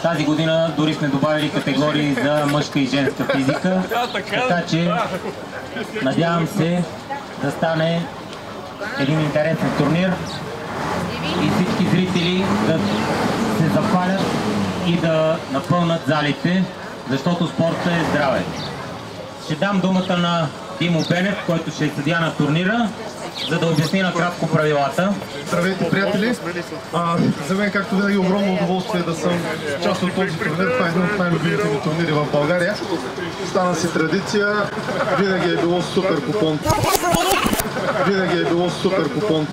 Тази година дори сме добавили категории за мъжка и женска физика, така че надявам се да стане един интересен турнир и всички зрители да се запалят и да напълнат залите, защото спортът е здраве. Ще дам думата на Димо Бенев, който ще е съдия на турнира, за да обясни накратко правилата. Здравейте, приятели! За мен, както винаги, огромно удоволствие да съм част от този турнир. Това е един от най-любимите ми турнири в България. Стана си традиция. Винаги е било супер купон. Винаги е било супер купон.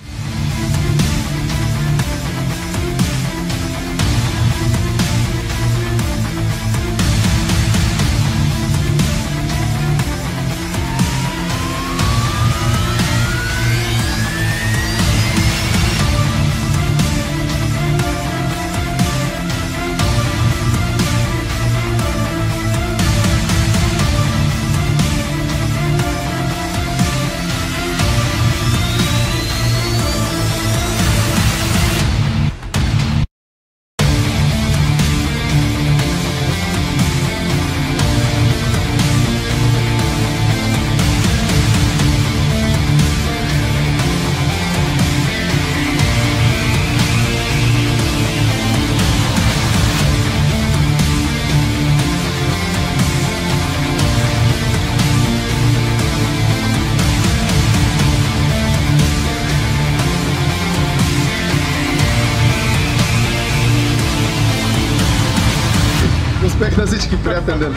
Успех на всички, приятен ден!